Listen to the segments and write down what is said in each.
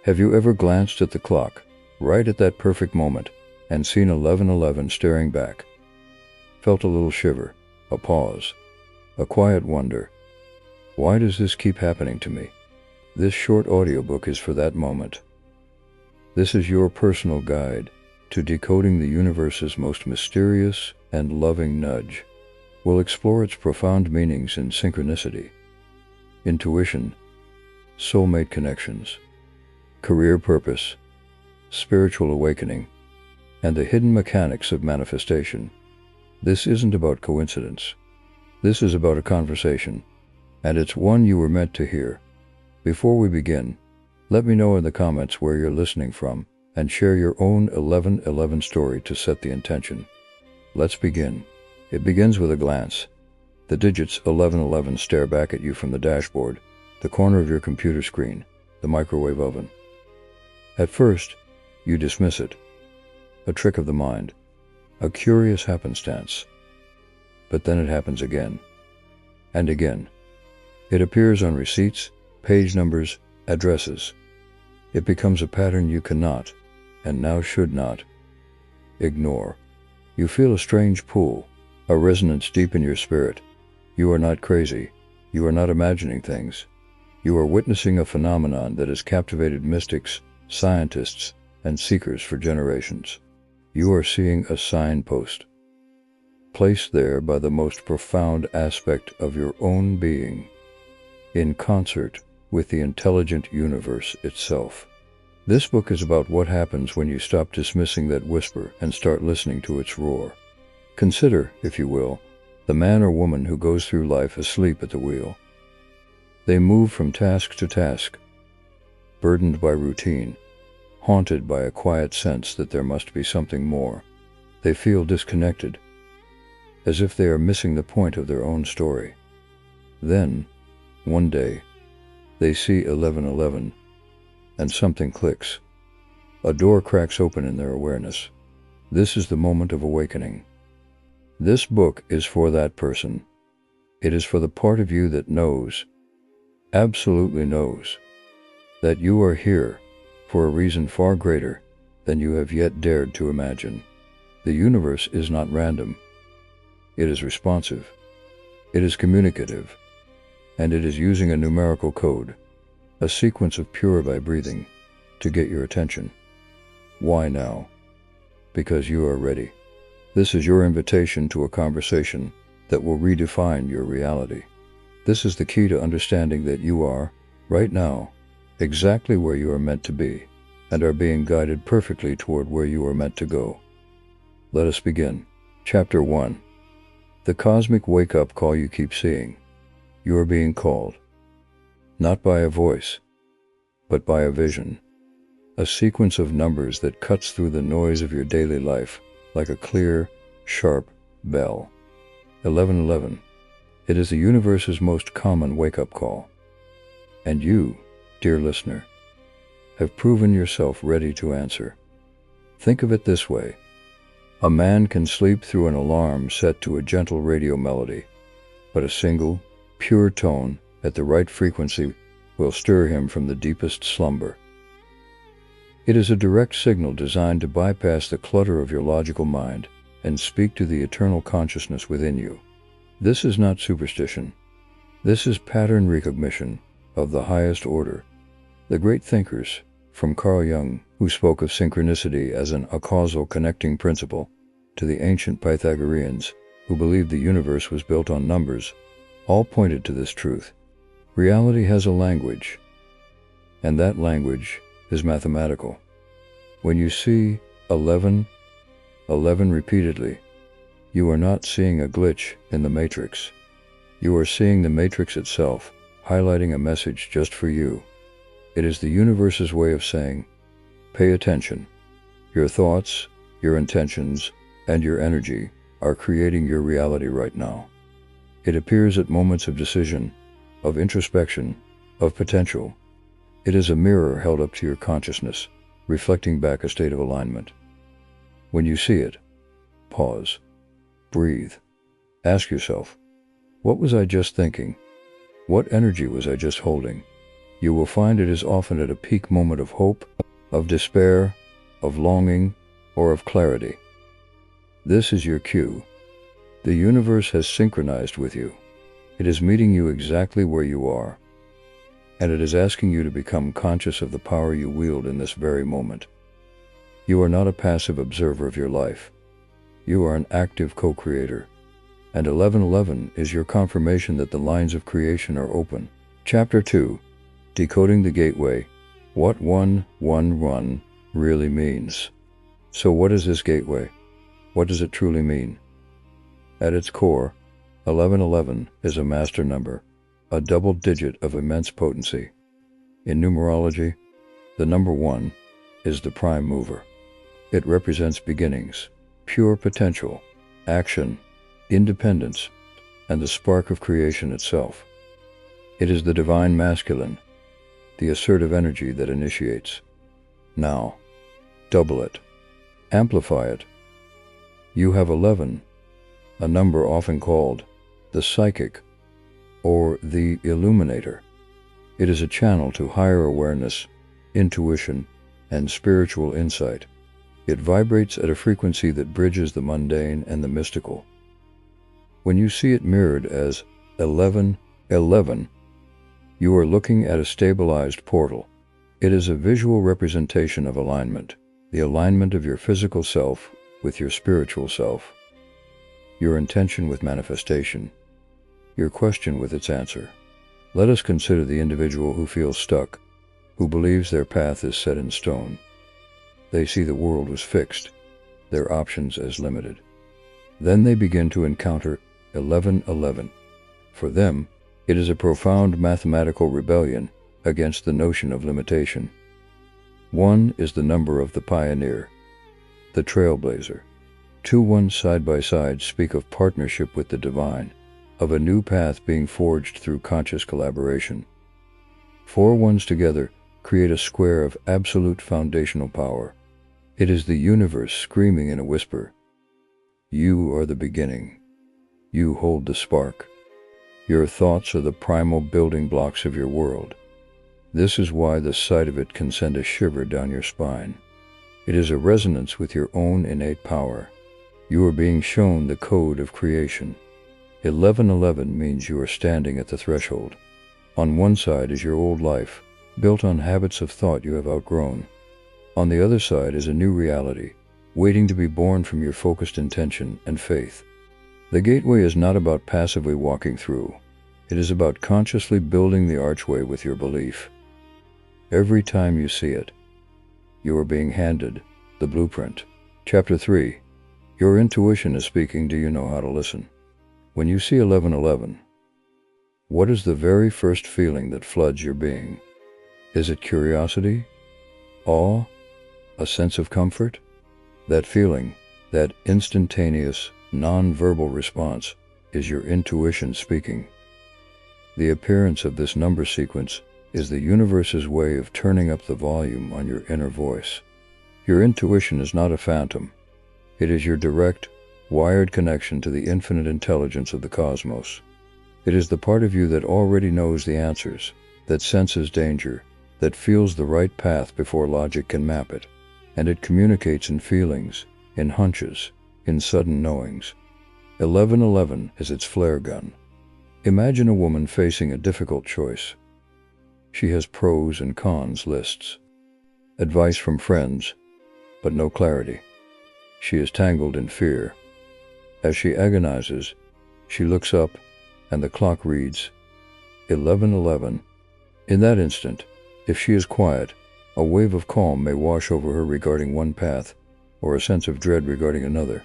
Have you ever glanced at the clock, right at that perfect moment, and seen 11:11 staring back? Felt a little shiver, a pause, a quiet wonder. Why does this keep happening to me? This short audiobook is for that moment. This is your personal guide to decoding the universe's most mysterious and loving nudge. We'll explore its profound meanings in synchronicity, intuition, soulmate connections, career purpose, spiritual awakening, and the hidden mechanics of manifestation. This isn't about coincidence. This is about a conversation, and it's one you were meant to hear. Before we begin, let me know in the comments where you're listening from, and share your own 11:11 story to set the intention. Let's begin. It begins with a glance. The digits 11:11 stare back at you from the dashboard, the corner of your computer screen, the microwave oven. At first, you dismiss it. A trick of the mind. A curious happenstance. But then it happens again. And again. It appears on receipts, page numbers, addresses. It becomes a pattern you cannot, and now should not, ignore. You feel a strange pull, a resonance deep in your spirit. You are not crazy. You are not imagining things. You are witnessing a phenomenon that has captivated mystics, scientists, and seekers for generations. You are seeing a signpost, placed there by the most profound aspect of your own being, in concert with the intelligent universe itself. This book is about what happens when you stop dismissing that whisper and start listening to its roar. Consider, if you will, the man or woman who goes through life asleep at the wheel. They move from task to task, burdened by routine, haunted by a quiet sense that there must be something more. They feel disconnected, as if they are missing the point of their own story. Then, one day, they see 11:11, and something clicks. A door cracks open in their awareness. This is the moment of awakening. This book is for that person. It is for the part of you that knows, absolutely knows, that you are here for a reason far greater than you have yet dared to imagine. The universe is not random. It is responsive. It is communicative. And it is using a numerical code, a sequence of pure breathing, to get your attention. Why now? Because you are ready. This is your invitation to a conversation that will redefine your reality. This is the key to understanding that you are, right now, exactly where you are meant to be, and are being guided perfectly toward where you are meant to go. Let us begin. Chapter 1. The cosmic wake-up call you keep seeing. You are being called, not by a voice, but by a vision, a sequence of numbers that cuts through the noise of your daily life like a clear, sharp bell. 11:11. It is the universe's most common wake-up call. And you, dear listener, have proven yourself ready to answer. Think of it this way. A man can sleep through an alarm set to a gentle radio melody, but a single, pure tone at the right frequency will stir him from the deepest slumber. It is a direct signal designed to bypass the clutter of your logical mind and speak to the eternal consciousness within you. This is not superstition. This is pattern recognition of the highest order. The great thinkers, from Carl Jung, who spoke of synchronicity as an acausal connecting principle, to the ancient Pythagoreans, who believed the universe was built on numbers, all pointed to this truth. Reality has a language, and that language is mathematical. When you see 11:11 repeatedly, you are not seeing a glitch in the matrix. You are seeing the matrix itself, highlighting a message just for you. It is the universe's way of saying, pay attention. Your thoughts, your intentions, and your energy are creating your reality right now. It appears at moments of decision, of introspection, of potential. It is a mirror held up to your consciousness, reflecting back a state of alignment. When you see it, pause, breathe, ask yourself, what was I just thinking? What energy was I just holding? You will find it is often at a peak moment of hope, of despair, of longing, or of clarity. This is your cue. The universe has synchronized with you. It is meeting you exactly where you are, and it is asking you to become conscious of the power you wield in this very moment. You are not a passive observer of your life. You are an active co-creator, and 1111 is your confirmation that the lines of creation are open. Chapter 2. Decoding the Gateway. What 111 really means. So what is this gateway? What does it truly mean? At its core, 1111 is a master number, a double digit of immense potency. In numerology, the number 1 is the prime mover. It represents beginnings, pure potential, action, independence, and the spark of creation itself. It is the divine masculine, the assertive energy that initiates. Now, double it, amplify it. You have 11, a number often called the psychic or the illuminator. It is a channel to higher awareness, intuition, and spiritual insight. It vibrates at a frequency that bridges the mundane and the mystical. When you see it mirrored as 1111, you are looking at a stabilized portal. It is a visual representation of alignment, the alignment of your physical self with your spiritual self, your intention with manifestation, your question with its answer. Let us consider the individual who feels stuck, who believes their path is set in stone. They see the world as fixed, their options as limited. Then they begin to encounter 1111. For them, it is a profound mathematical rebellion against the notion of limitation. 1 is the number of the pioneer, the trailblazer. 2 ones side by side speak of partnership with the divine, of a new path being forged through conscious collaboration. 4 ones together create a square of absolute foundational power. It is the universe screaming in a whisper. You are the beginning. You hold the spark. Your thoughts are the primal building blocks of your world. This is why the sight of it can send a shiver down your spine. It is a resonance with your own innate power. You are being shown the code of creation. 1111 means you are standing at the threshold. On one side is your old life, built on habits of thought you have outgrown. On the other side is a new reality, waiting to be born from your focused intention and faith. The gateway is not about passively walking through. It is about consciously building the archway with your belief. Every time you see it, you are being handed the blueprint. Chapter 3. Your intuition is speaking. Do you know how to listen? When you see 1111, what is the very first feeling that floods your being? Is it curiosity? Awe? A sense of comfort? That feeling, that instantaneous, non-verbal response, is your intuition speaking. The appearance of this number sequence is the universe's way of turning up the volume on your inner voice. Your intuition is not a phantom. It is your direct, wired connection to the infinite intelligence of the cosmos. It is the part of you that already knows the answers, that senses danger, that feels the right path before logic can map it, and it communicates in feelings, in hunches, in sudden knowings. 1111 is its flare gun. Imagine a woman facing a difficult choice. She has pros and cons lists, advice from friends, but no clarity. She is tangled in fear. As she agonizes, she looks up, and the clock reads 1111. In that instant, if she is quiet, a wave of calm may wash over her regarding one path, or a sense of dread regarding another.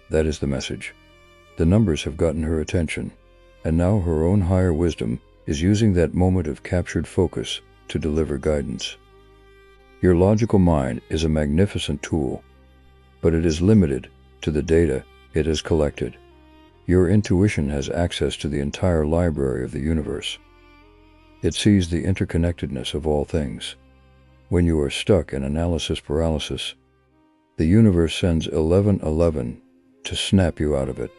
That is the message. The numbers have gotten her attention, and now her own higher wisdom is using that moment of captured focus to deliver guidance. Your logical mind is a magnificent tool, but it is limited to the data it has collected. Your intuition has access to the entire library of the universe. It sees the interconnectedness of all things. When you are stuck in analysis paralysis, the universe sends 1111 to snap you out of it.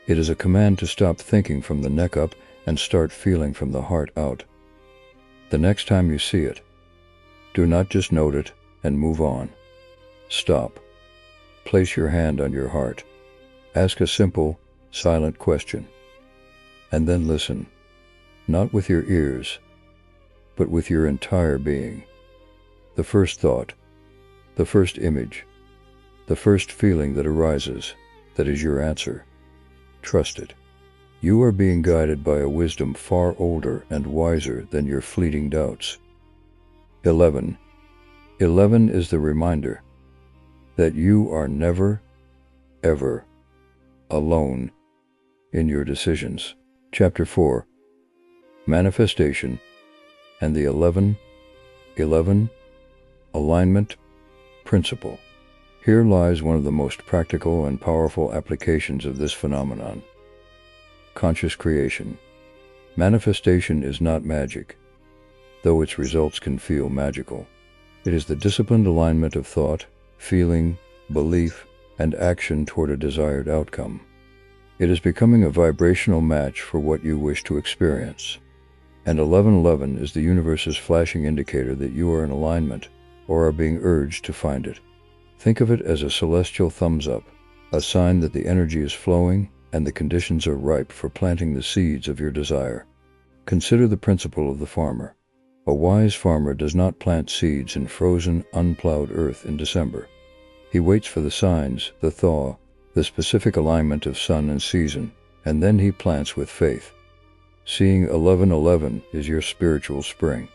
It is a command to stop thinking from the neck up and start feeling from the heart out. The next time you see it, do not just note it and move on. Stop. Place your hand on your heart. Ask a simple, silent question. And then listen, not with your ears, but with your entire being. The first thought, the first image, the first feeling that arises, that is your answer. Trust it. You are being guided by a wisdom far older and wiser than your fleeting doubts. 11. 11 is the reminder that you are never, ever alone in your decisions. Chapter 4. Manifestation and the 11 Alignment Principle. Here lies one of the most practical and powerful applications of this phenomenon. Conscious creation. Manifestation is not magic, though its results can feel magical. It is the disciplined alignment of thought, feeling, belief, and action toward a desired outcome. It is becoming a vibrational match for what you wish to experience. And 1111 is the universe's flashing indicator that you are in alignment or are being urged to find it. Think of it as a celestial thumbs up, a sign that the energy is flowing and the conditions are ripe for planting the seeds of your desire. Consider the principle of the farmer. A wise farmer does not plant seeds in frozen, unplowed earth in December. He waits for the signs, the thaw, the specific alignment of sun and season, and then he plants with faith. Seeing 1111 is your spiritual spring.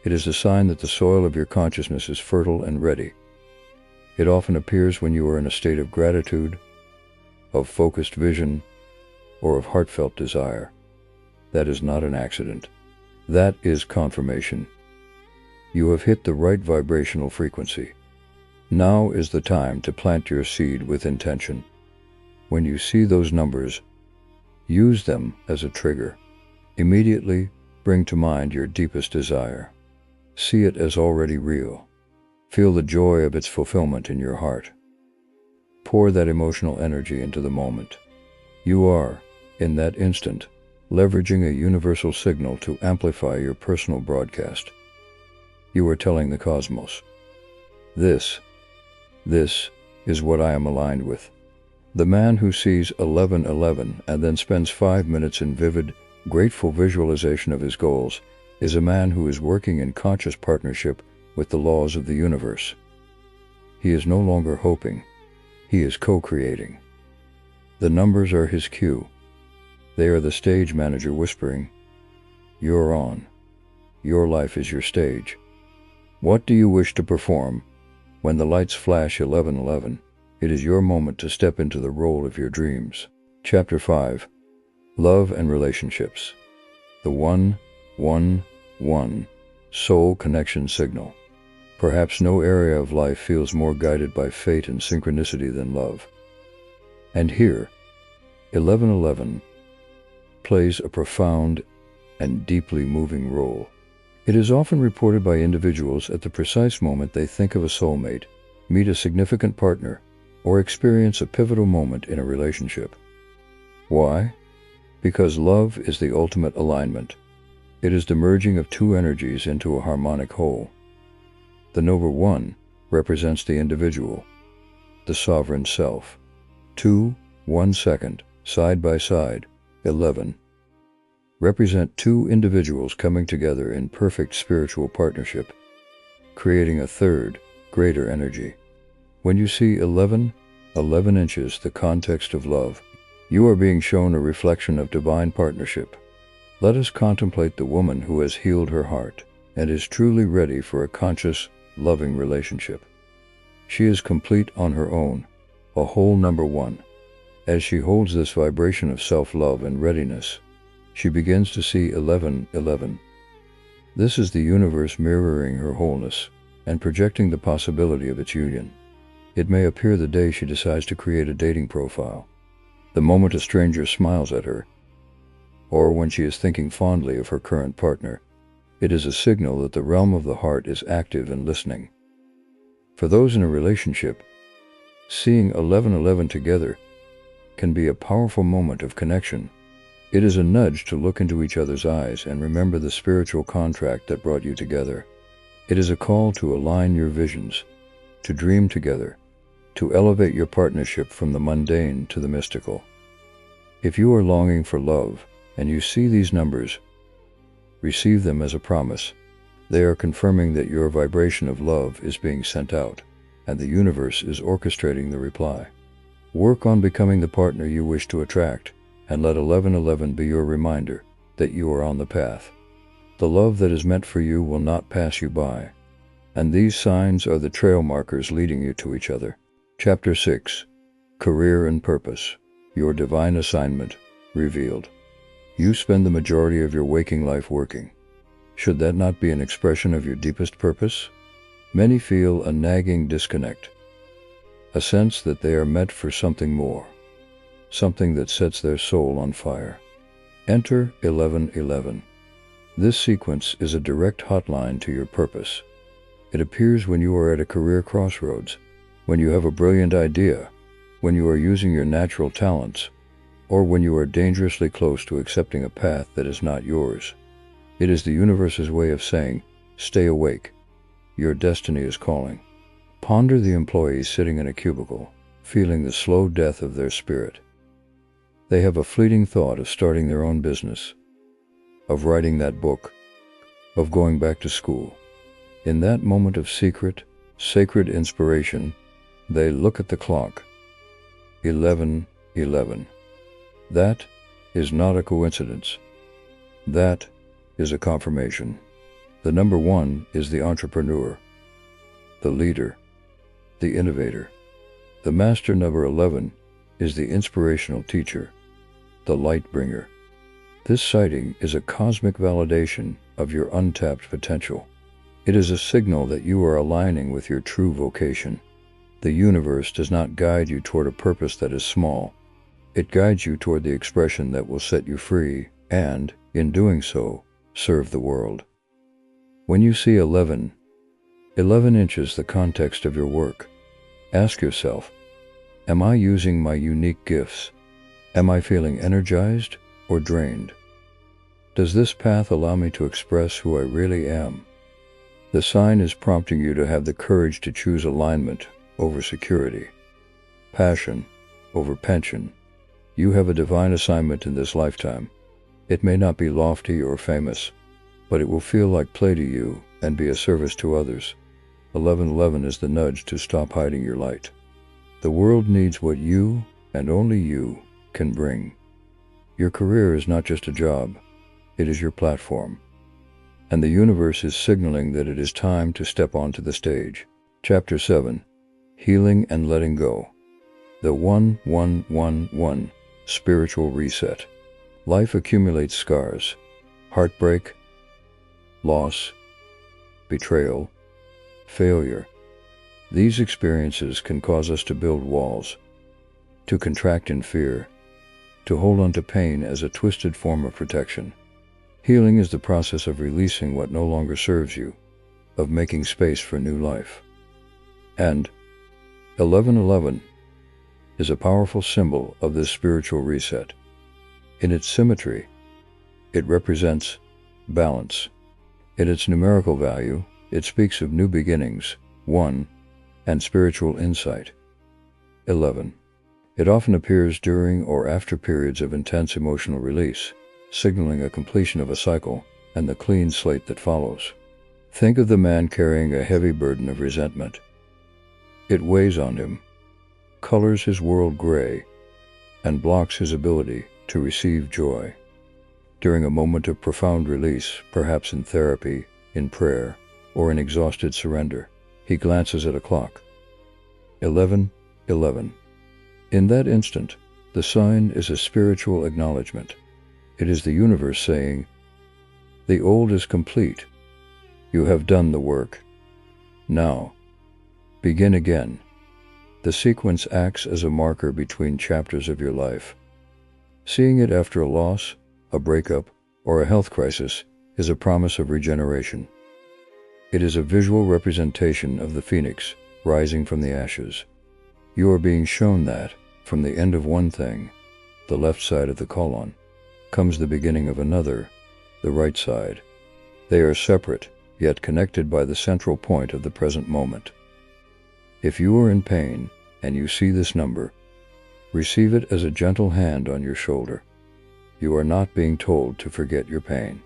It is a sign that the soil of your consciousness is fertile and ready. It often appears when you are in a state of gratitude, of focused vision, or of heartfelt desire. That is not an accident. That is confirmation. You have hit the right vibrational frequency. Now is the time to plant your seed with intention. When you see those numbers, use them as a trigger. Immediately bring to mind your deepest desire. See it as already real. Feel the joy of its fulfillment in your heart. Pour that emotional energy into the moment. You are, in that instant, leveraging a universal signal to amplify your personal broadcast. You are telling the cosmos, This is what I am aligned with. The man who sees 1111 and then spends 5 minutes in vivid, grateful visualization of his goals is a man who is working in conscious partnership with the laws of the universe. He is no longer hoping. He is co-creating. The numbers are his cue. They are the stage manager whispering, "You're on. Your life is your stage." What do you wish to perform? When the lights flash 1111, it is your moment to step into the role of your dreams. Chapter 5. Love and Relationships. The 111 Soul Connection Signal. Perhaps no area of life feels more guided by fate and synchronicity than love. And here, 1111 plays a profound and deeply moving role. It is often reported by individuals at the precise moment they think of a soulmate, meet a significant partner, or experience a pivotal moment in a relationship. Why? Because love is the ultimate alignment. It is the merging of two energies into a harmonic whole. The number 1 represents the individual, the sovereign self. 2, 1 second, side by side, 11, represent two individuals coming together in perfect spiritual partnership, creating a third, greater energy. When you see 11 inches, the context of love, you are being shown a reflection of divine partnership. Let us contemplate the woman who has healed her heart and is truly ready for a conscious, loving relationship. She is complete on her own, a whole number 1. As she holds this vibration of self-love and readiness, she begins to see 1111. This is the universe mirroring her wholeness and projecting the possibility of its union. It may appear the day she decides to create a dating profile, the moment a stranger smiles at her, or when she is thinking fondly of her current partner. It is a signal that the realm of the heart is active and listening. For those in a relationship, seeing 1111 together can be a powerful moment of connection. It is a nudge to look into each other's eyes and remember the spiritual contract that brought you together. It is a call to align your visions, to dream together, to elevate your partnership from the mundane to the mystical. If you are longing for love and you see these numbers, receive them as a promise. They are confirming that your vibration of love is being sent out, and the universe is orchestrating the reply. Work on becoming the partner you wish to attract, and let 1111 be your reminder that you are on the path. The love that is meant for you will not pass you by, and these signs are the trail markers leading you to each other. Chapter 6. Career and Purpose. Your Divine Assignment Revealed. You spend the majority of your waking life working. Should that not be an expression of your deepest purpose? Many feel a nagging disconnect, a sense that they are meant for something more, something that sets their soul on fire. Enter 1111. This sequence is a direct hotline to your purpose. It appears when you are at a career crossroads, when you have a brilliant idea, when you are using your natural talents, or when you are dangerously close to accepting a path that is not yours. It is the universe's way of saying, stay awake. Your destiny is calling. Ponder the employees sitting in a cubicle, feeling the slow death of their spirit. They have a fleeting thought of starting their own business, of writing that book, of going back to school. In that moment of secret, sacred inspiration, they look at the clock. 11:11. That is not a coincidence. That is a confirmation. The number 1 is the entrepreneur, the leader, the innovator. The master number 11 is the inspirational teacher, the light bringer. This sighting is a cosmic validation of your untapped potential. It is a signal that you are aligning with your true vocation. The universe does not guide you toward a purpose that is small. It guides you toward the expression that will set you free and, in doing so, serve the world. When you see 11 inches the context of your work, ask yourself, am I using my unique gifts? Am I feeling energized or drained? Does this path allow me to express who I really am? The sign is prompting you to have the courage to choose alignment over security, passion over pension. You have a divine assignment in this lifetime. It may not be lofty or famous, but it will feel like play to you and be a service to others. 1111 is the nudge to stop hiding your light. The world needs what you, and only you, can bring. Your career is not just a job, it is your platform. And the universe is signaling that it is time to step onto the stage. Chapter 7. Healing and Letting Go. The 1111 Spiritual Reset. Life accumulates scars, heartbreak, loss, betrayal, failure. These experiences can cause us to build walls, to contract in fear, to hold on to pain as a twisted form of protection. Healing is the process of releasing what no longer serves you, of making space for new life. And 1111 is a powerful symbol of this spiritual reset. In its symmetry, it represents balance. In its numerical value, it speaks of new beginnings, 1, and spiritual insight, 11. It often appears during or after periods of intense emotional release, signaling a completion of a cycle and the clean slate that follows. Think of the man carrying a heavy burden of resentment. It weighs on him, colors his world gray, and blocks his ability to receive joy. During a moment of profound release, perhaps in therapy, in prayer, or in exhausted surrender, he glances at a clock. 11:11. In that instant, the sign is a spiritual acknowledgement. It is the universe saying, the old is complete. You have done the work. Now, begin again. The sequence acts as a marker between chapters of your life. Seeing it after a loss, a breakup, or a health crisis is a promise of regeneration. It is a visual representation of the phoenix rising from the ashes. You are being shown that, from the end of one thing, the left side of the colon, comes the beginning of another, the right side. They are separate, yet connected by the central point of the present moment. If you are in pain and you see this number, receive it as a gentle hand on your shoulder. You are not being told to forget your pain.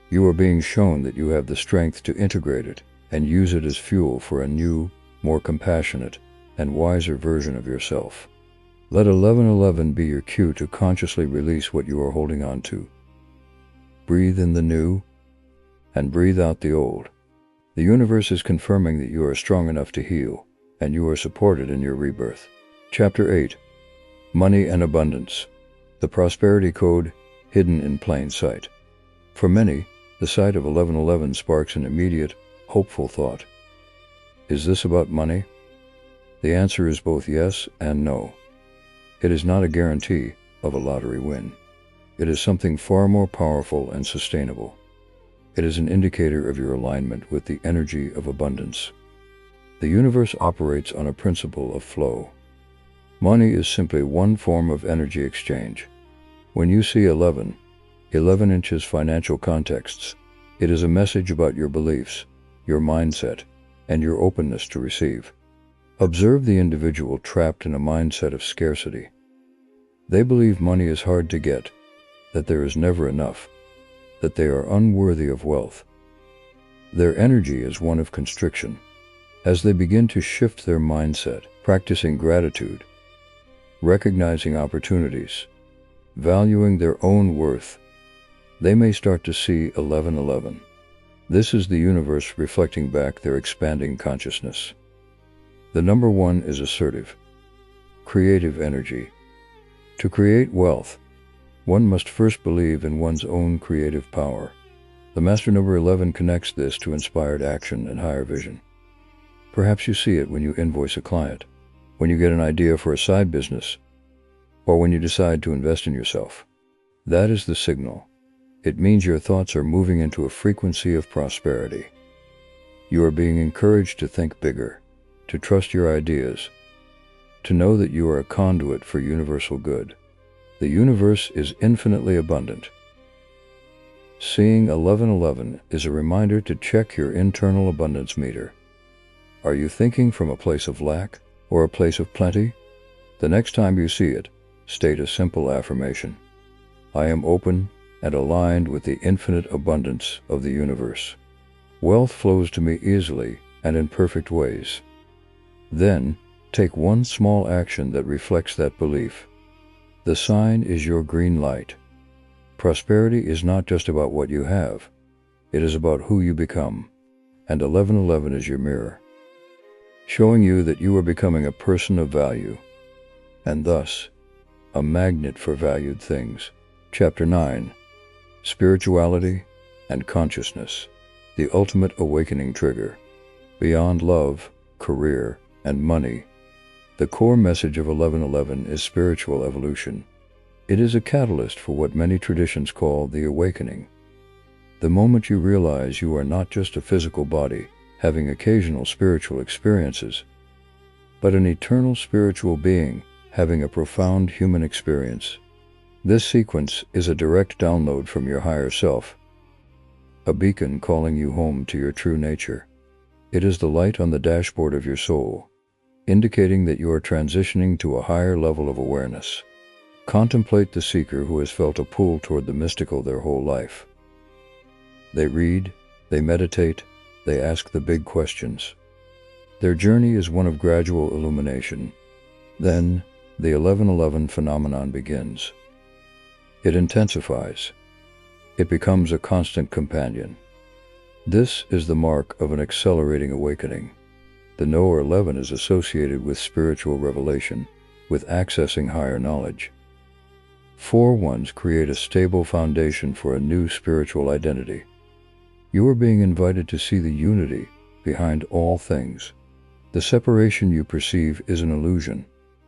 You are being shown that you have the strength to integrate it and use it as fuel for a new, more compassionate, and wiser version of yourself. Let 1111 be your cue to consciously release what you are holding on to. Breathe in the new and breathe out the old. The universe is confirming that you are strong enough to heal, and you are supported in your rebirth. Chapter 8. Money and Abundance. The Prosperity Code, Hidden in Plain Sight. For many, the sight of 1111 sparks an immediate, hopeful thought. Is this about money? The answer is both yes and no. It is not a guarantee of a lottery win. It is something far more powerful and sustainable. It is an indicator of your alignment with the energy of abundance. The universe operates on a principle of flow. Money is simply one form of energy exchange. When you see 11 inches financial contexts, it is a message about your beliefs, your mindset, and your openness to receive. Observe the individual trapped in a mindset of scarcity. They believe money is hard to get, that there is never enough, that they are unworthy of wealth. Their energy is one of constriction. As they begin to shift their mindset, practicing gratitude, recognizing opportunities, valuing their own worth, they may start to see 1111. This is the universe reflecting back their expanding consciousness. The number 1 is assertive, creative energy. To create wealth, one must first believe in one's own creative power. The master number 11 connects this to inspired action and higher vision. Perhaps you see it when you invoice a client, when you get an idea for a side business, or when you decide to invest in yourself. That is the signal. It means your thoughts are moving into a frequency of prosperity. You are being encouraged to think bigger, to trust your ideas, to know that you are a conduit for universal good. The universe is infinitely abundant. Seeing 1111 is a reminder to check your internal abundance meter. Are you thinking from a place of lack or a place of plenty? The next time you see it, state a simple affirmation. I am open and aligned with the infinite abundance of the universe. Wealth flows to me easily and in perfect ways. Then, take one small action that reflects that belief. The sign is your green light. Prosperity is not just about what you have. It is about who you become. And 1111 is your mirror, showing you that you are becoming a person of value, and thus, a magnet for valued things. Chapter 9. Spirituality and Consciousness. The Ultimate Awakening Trigger. Beyond love, career, and money, the core message of 1111 is spiritual evolution. It is a catalyst for what many traditions call the awakening. The moment you realize you are not just a physical body having occasional spiritual experiences, but an eternal spiritual being having a profound human experience. This sequence is a direct download from your higher self, a beacon calling you home to your true nature. It is the light on the dashboard of your soul, indicating that you are transitioning to a higher level of awareness. Contemplate the seeker who has felt a pull toward the mystical their whole life. They read, they meditate, they ask the big questions. Their journey is one of gradual illumination. Then, the 1111 phenomenon begins. It intensifies. It becomes a constant companion. This is the mark of an accelerating awakening. The number 11 is associated with spiritual revelation, with accessing higher knowledge. 4 ones create a stable foundation for a new spiritual identity. You are being invited to see the unity behind all things. The separation you perceive is an illusion.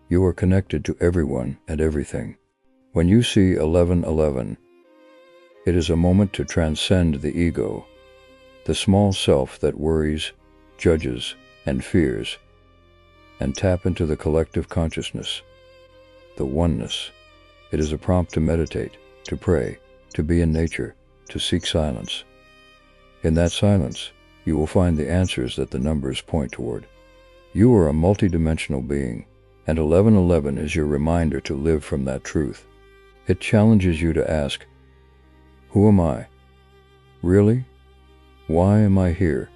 You are connected to everyone and everything. When you see 1111, it is a moment to transcend the ego, the small self that worries, judges, and fears, and tap into the collective consciousness, the oneness. It is a prompt to meditate, to pray, to be in nature, to seek silence. In that silence, you will find the answers that the numbers point toward. You are a multidimensional being, and 1111 is your reminder to live from that truth. It challenges you to ask, who am I? Really? Why am I here?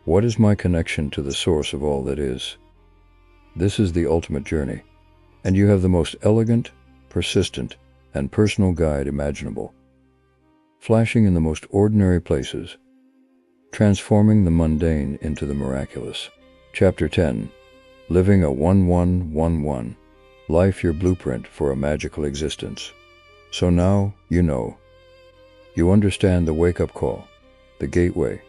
What is my connection to the source of all that is? This is the ultimate journey, and you have the most elegant, persistent, and personal guide imaginable. Flashing in the most ordinary places, transforming the mundane into the miraculous. Chapter 10. Living a 1111. Life your blueprint for a magical existence. So now you know. You understand the wake-up call, the gateway,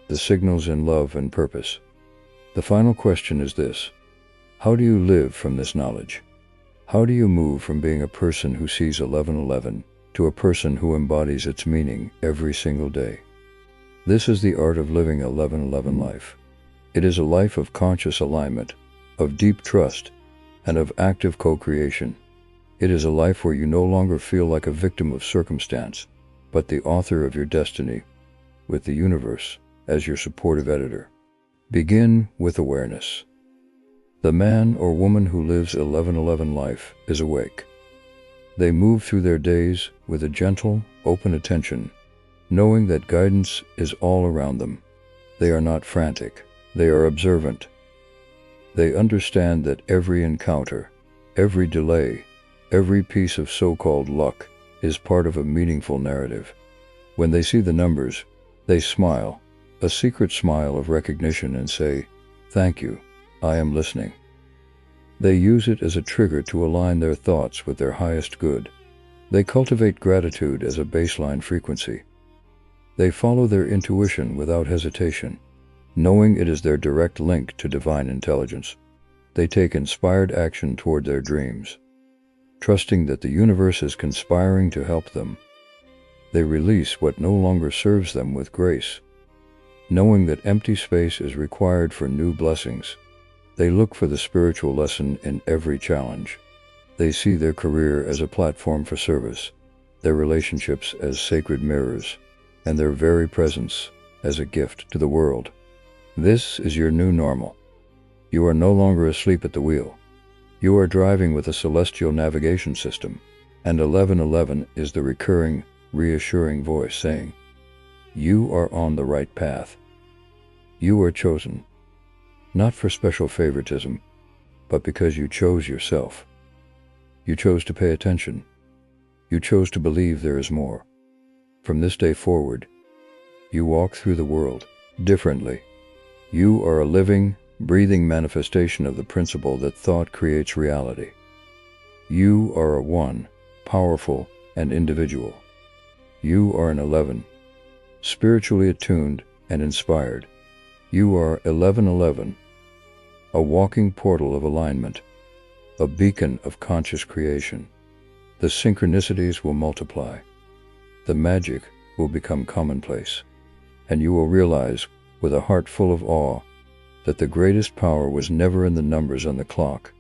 the signals in love and purpose. The final question is this: how do you live from this knowledge? How do you move from being a person who sees 1111 to a person who embodies its meaning every single day? This is the art of living a 1111 life. It is a life of conscious alignment, of deep trust, and of active co-creation. It is a life where you no longer feel like a victim of circumstance, but the author of your destiny, with the universe as your supportive editor. Begin with awareness. The man or woman who lives 1111 life is awake. They move through their days with a gentle, open attention, knowing that guidance is all around them. They are not frantic. They are observant. They understand that every encounter, every delay, every piece of so-called luck is part of a meaningful narrative. When they see the numbers, they smile, a secret smile of recognition, and say, "Thank you, I am listening." They use it as a trigger to align their thoughts with their highest good. They cultivate gratitude as a baseline frequency. They follow their intuition without hesitation, knowing it is their direct link to divine intelligence. They take inspired action toward their dreams, trusting that the universe is conspiring to help them. They release what no longer serves them with grace, knowing that empty space is required for new blessings. They look for the spiritual lesson in every challenge. They see their career as a platform for service, their relationships as sacred mirrors, and their very presence as a gift to the world. This is your new normal. You are no longer asleep at the wheel. You are driving with a celestial navigation system, and 1111 is the recurring, reassuring voice saying, "You are on the right path. You are chosen, not for special favoritism, but because you chose yourself. You chose to pay attention. You chose to believe there is more. From this day forward, you walk through the world differently. You are a living, breathing manifestation of the principle that thought creates reality. You are a one, powerful and individual. You are an 11, spiritually attuned and inspired. You are 1111, a walking portal of alignment, a beacon of conscious creation. The synchronicities will multiply. The magic will become commonplace, and you will realize, with a heart full of awe, that the greatest power was never in the numbers on the clock.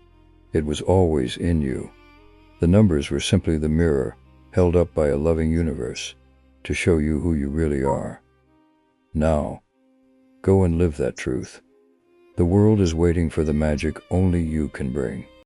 It was always in you. The numbers were simply the mirror held up by a loving universe to show you who you really are. Now, go and live that truth. The world is waiting for the magic only you can bring.